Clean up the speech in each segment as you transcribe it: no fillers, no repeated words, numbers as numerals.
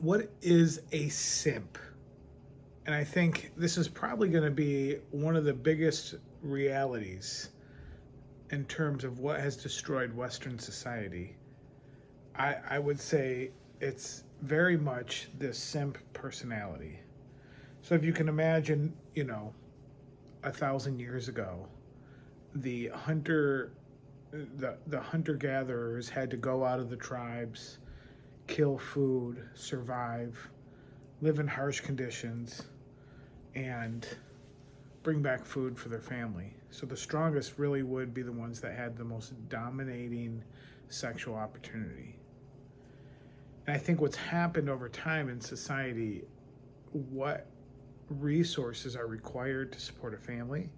What is a simp? And I think this is probably going to be one of the biggest realities in terms of what has destroyed Western society. I would say it's very much this simp personality. So if you can imagine, 1,000 years ago, the the hunter gatherers had to go out of the tribes, kill food, survive, live in harsh conditions, and bring back food for their family. So the strongest really would be the ones that had the most dominating sexual opportunity. And I think what's happened over time in society, what resources are required to support a family,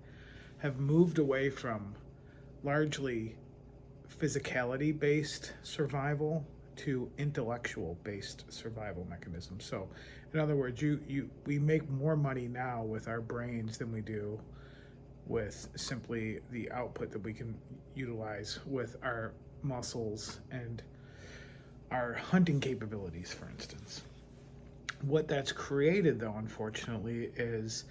have moved away from largely physicality based survival to intellectual based survival mechanisms. So in other words, we make more money now with our brains than we do with simply the output that we can utilize with our muscles and our hunting capabilities, for instance. What that's created, though, unfortunately, is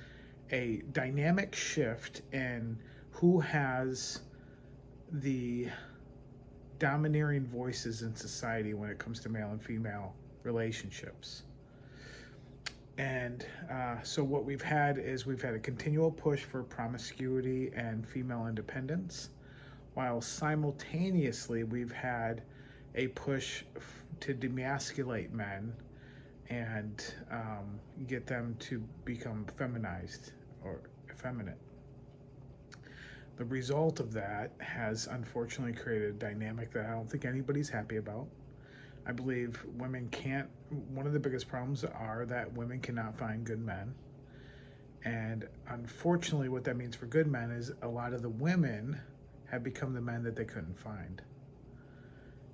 a dynamic shift in who has the domineering voices in society when it comes to male and female relationships. And so what we've had a continual push for promiscuity and female independence, while simultaneously we've had a push to demasculate men and get them to become feminized or effeminate. The result of that has unfortunately created a dynamic that I don't think anybody's happy about. I believe women can't, one of the biggest problems are that women cannot find good men. And unfortunately, what that means for good men is a lot of the women have become the men that they couldn't find.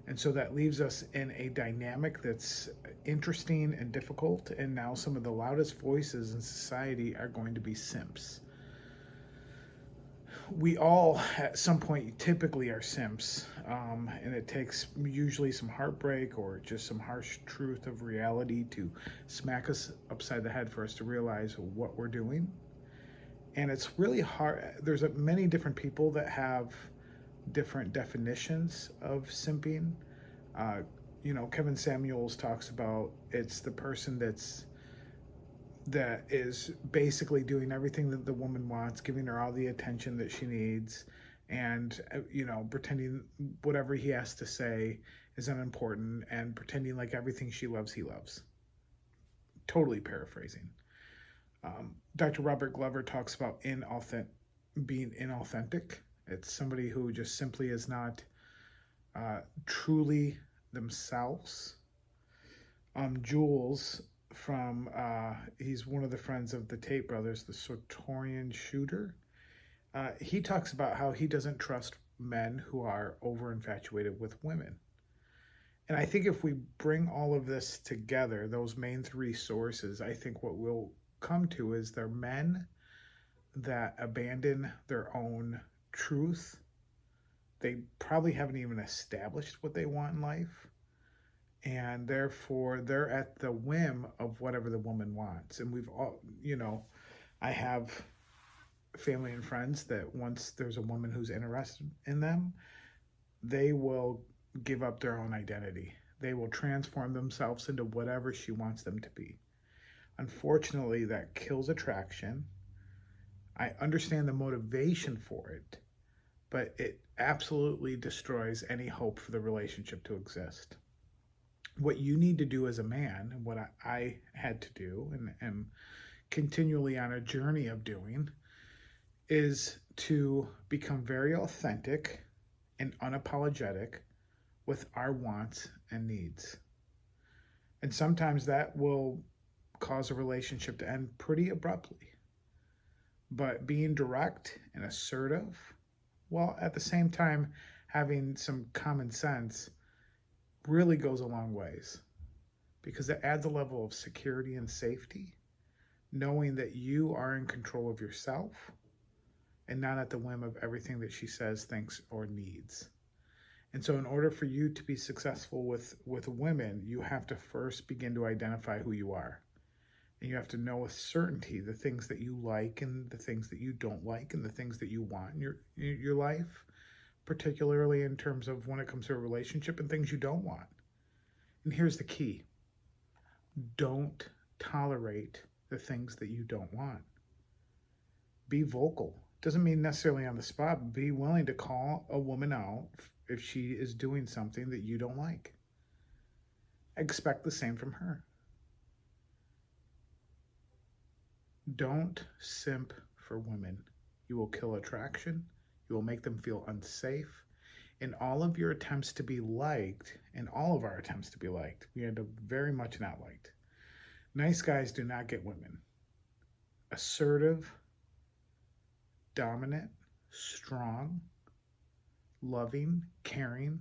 And so that leaves us in a dynamic that's interesting and difficult. And now some of the loudest voices in society are going to be simps. We all at some point typically are simps, and it takes usually some heartbreak or just some harsh truth of reality to smack us upside the head for us to realize what we're doing. And it's really hard. There's many different people that have different definitions of simping. uh, Kevin Samuels talks about it's the person that is basically doing everything that the woman wants, giving her all the attention that she needs, and pretending whatever he has to say is unimportant, and pretending like everything she loves he loves. Totally paraphrasing. Dr. Robert Glover talks about being inauthentic. It's somebody who just simply is not truly themselves. Jules he's one of the friends of the Tate brothers, the Sartorian shooter. He talks about how he doesn't trust men who are over infatuated with women. And I think if we bring all of this together, those main three sources, I think what we'll come to is they're men that abandon their own truth. They probably haven't even established what they want in life, and therefore they're at the whim of whatever the woman wants. And we've all, I have family and friends that once there's a woman who's interested in them, they will give up their own identity. They will transform themselves into whatever she wants them to be. Unfortunately, that kills attraction. I understand the motivation for it, but it absolutely destroys any hope for the relationship to exist. What you need to do as a man, and what I had to do and am continually on a journey of doing, is to become very authentic and unapologetic with our wants and needs. And sometimes that will cause a relationship to end pretty abruptly. But being direct and assertive, while at the same time having some common sense, really goes a long ways, because it adds a level of security and safety, knowing that you are in control of yourself and not at the whim of everything that she says, thinks, or needs. And so in order for you to be successful with women, you have to first begin to identify who you are. And you have to know with certainty the things that you like and the things that you don't like and the things that you want in your life, particularly in terms of when it comes to a relationship, and things you don't want. And here's the key. Don't tolerate the things that you don't want. Be vocal. Doesn't mean necessarily on the spot, but be willing to call a woman out if she is doing something that you don't like. Expect the same from her. Don't simp for women. You will kill attraction. You will make them feel unsafe. In all of your attempts to be liked, in all of our attempts to be liked, we end up very much not liked. Nice guys do not get women. Assertive, dominant, strong, loving, caring,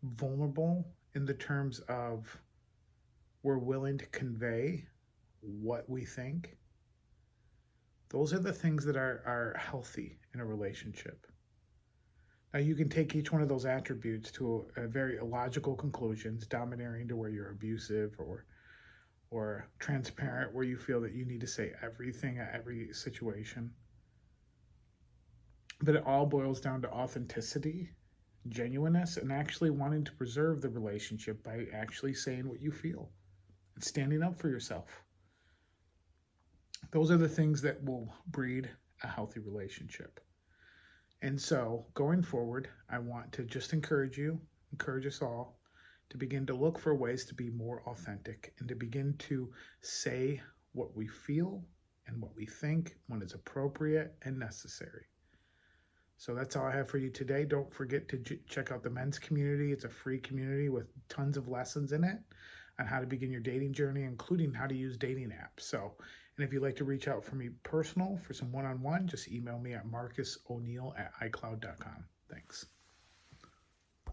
vulnerable in the terms of we're willing to convey what we think. Those are the things that are healthy in a relationship. Now, you can take each one of those attributes to a very illogical conclusions, domineering to where you're abusive, or transparent where you feel that you need to say everything at every situation. But it all boils down to authenticity, genuineness, and actually wanting to preserve the relationship by actually saying what you feel and standing up for yourself. Those are the things that will breed a healthy relationship. And so going forward, I want to just encourage us all to begin to look for ways to be more authentic and to begin to say what we feel and what we think when it's appropriate and necessary. So that's all I have for you today. Don't forget to check out the men's community. It's a free community with tons of lessons in it on how to begin your dating journey, including how to use dating apps. So, and if you'd like to reach out for me personal for some one-on-one, just email me at marcusoneil@icloud.com. Thanks.